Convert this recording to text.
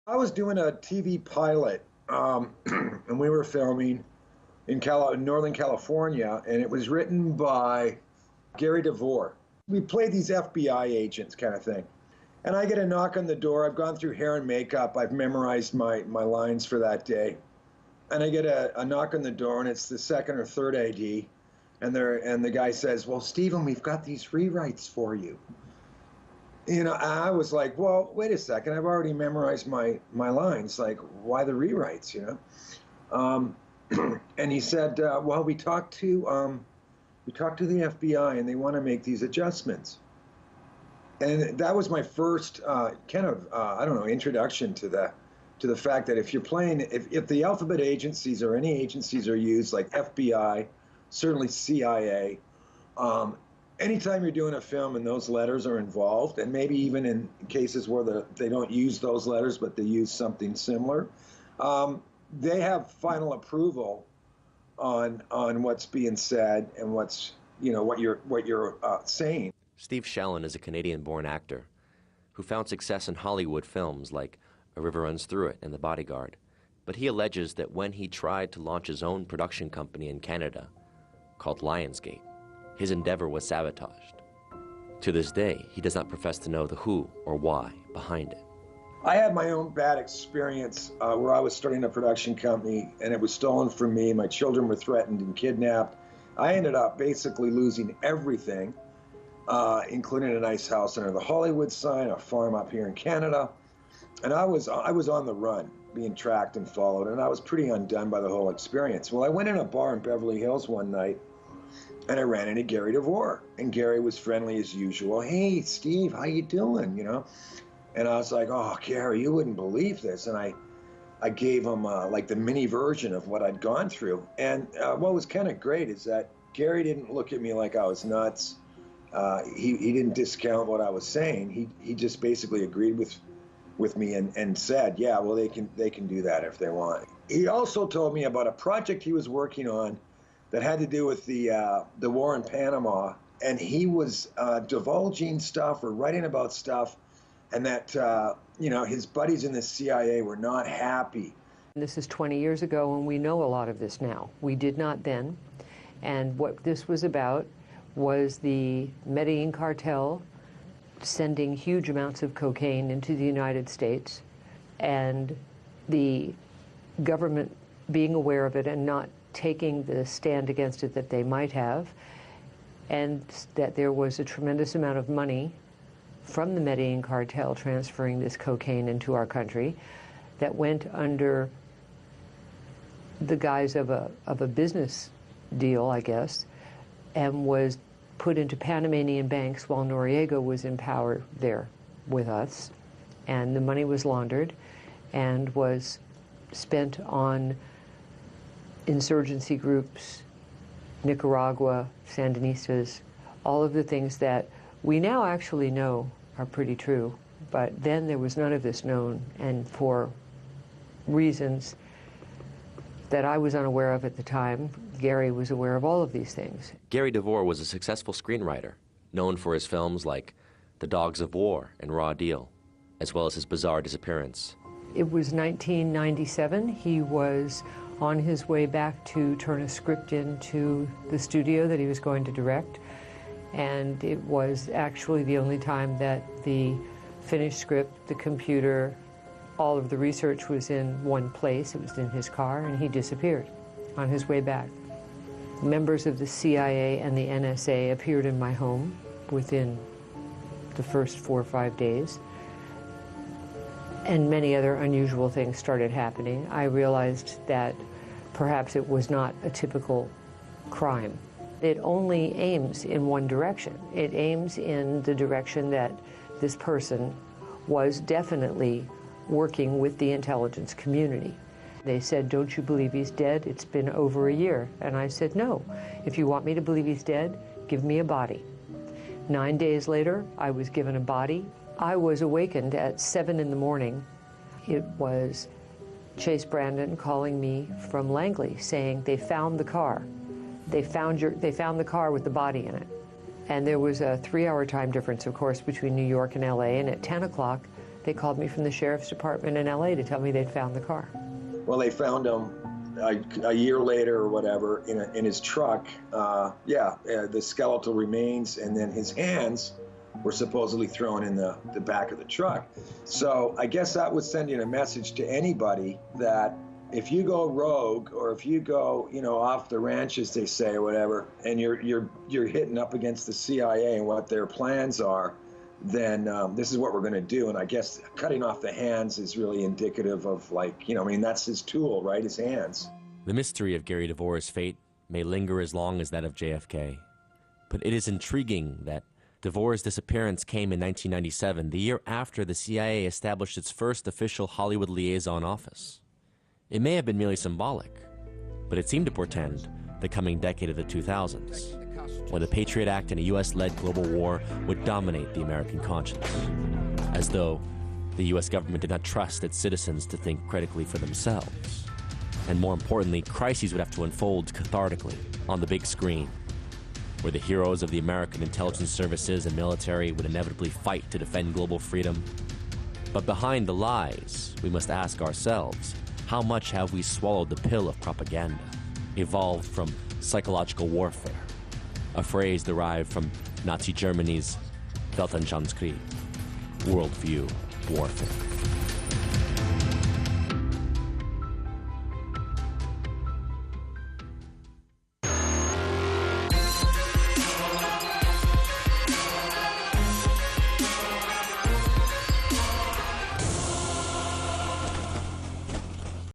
I was doing a TV pilot, and we were filming in Northern California, and it was written by Gary DeVore. We played these FBI agents kind of thing. And I get a knock on the door. I've gone through hair and makeup. I've memorized my lines for that day. And I get a knock on the door, and it's the second or third AD. And the guy says, "Well, Stephen, we've got these rewrites for you." I was like, well, wait a second. I've already memorized my lines. Like, why the rewrites, And he said, well, we talked to the FBI, and they want to make these adjustments. And that was my first introduction to the fact that if you're playing, if the alphabet agencies or any agencies are used, like FBI, certainly CIA, anytime you're doing a film and those letters are involved, and maybe even in cases where they don't use those letters, but they use something similar, they have final approval on what's being said and what you're saying. Steve Shellen is a Canadian-born actor who found success in Hollywood films like A River Runs Through It and The Bodyguard. But he alleges that when he tried to launch his own production company in Canada called Lionsgate, his endeavor was sabotaged. To this day, he does not profess to know the who or why behind it. I had my own bad experience where I was starting a production company and it was stolen from me. My children were threatened and kidnapped. I ended up basically losing everything, including a nice house under the Hollywood sign, a farm up here in Canada. And I was on the run, being tracked and followed, and I was pretty undone by the whole experience. Well, I went in a bar in Beverly Hills one night, and I ran into Gary DeVore, and Gary was friendly as usual. "Hey, Steve, how you doing?" And I was like, "Oh, Gary, you wouldn't believe this." And I gave him like the mini version of what I'd gone through. And what was kind of great is that Gary didn't look at me like I was nuts. He didn't discount what I was saying. He just basically agreed with me and said, "Yeah, well, they can do that if they want." He also told me about a project he was working on that had to do with the war in Panama, and he was divulging stuff or writing about stuff, and that his buddies in the CIA were not happy. This is 20 years ago, and we know a lot of this now. We did not then, and what this was about was the Medellin cartel sending huge amounts of cocaine into the United States, and the government being aware of it and not taking the stand against it that they might have, and that there was a tremendous amount of money from the Medellin cartel transferring this cocaine into our country that went under the guise of a business deal, I guess, and was put into Panamanian banks while Noriega was in power there with us. And the money was laundered and was spent on insurgency groups, Nicaragua, Sandinistas, all of the things that we now actually know are pretty true. But then there was none of this known, and for reasons that I was unaware of at the time, Gary was aware of all of these things. Gary DeVore was a successful screenwriter, known for his films like The Dogs of War and Raw Deal, as well as his bizarre disappearance. It was 1997. He was on his way back to turn a script into the studio that he was going to direct, and it was actually the only time that the finished script, the computer, all of the research was in one place. It was in his car, and he disappeared on his way back. Members of the CIA and the NSA appeared in my home within the first 4 or 5 days, and many other unusual things started happening. I realized that perhaps it was not a typical crime. It only aims in one direction. It aims in the direction that this person was definitely working with the intelligence community. They said, "Don't you believe he's dead? It's been over a year." And I said, "No. If you want me to believe he's dead, give me a body." 9 days later, I was given a body. I was awakened at 7 in the morning. It was Chase Brandon calling me from Langley saying they found the car. They found the car with the body in it. And there was a 3-hour time difference, of course, between New York and LA, and at 10 o'clock, They called me from the sheriff's department in LA to tell me they'd found the car. Well, they found him a year later or whatever in his truck. The skeletal remains, and then his hands were supposedly thrown in the back of the truck. So I guess that was sending a message to anybody that if you go rogue, or if you go, off the ranch, as they say, or whatever, and you're hitting up against the CIA and what their plans are, then this is what we're going to do. And I guess cutting off the hands is really indicative of, that's his tool, right? His hands. The mystery of Gary DeVore's fate may linger as long as that of JFK, but it is intriguing that DeVore's disappearance came in 1997, the year after the CIA established its first official Hollywood liaison office. It may have been merely symbolic, but it seemed to portend the coming decade of the 2000s, when the Patriot Act and a U.S.-led global war would dominate the American conscience, as though the U.S. government did not trust its citizens to think critically for themselves. And more importantly, crises would have to unfold cathartically on the big screen, where the heroes of the American intelligence services and military would inevitably fight to defend global freedom. But behind the lies, we must ask ourselves, how much have we swallowed the pill of propaganda, evolved from psychological warfare, a phrase derived from Nazi Germany's Weltanschauungskrieg, worldview warfare?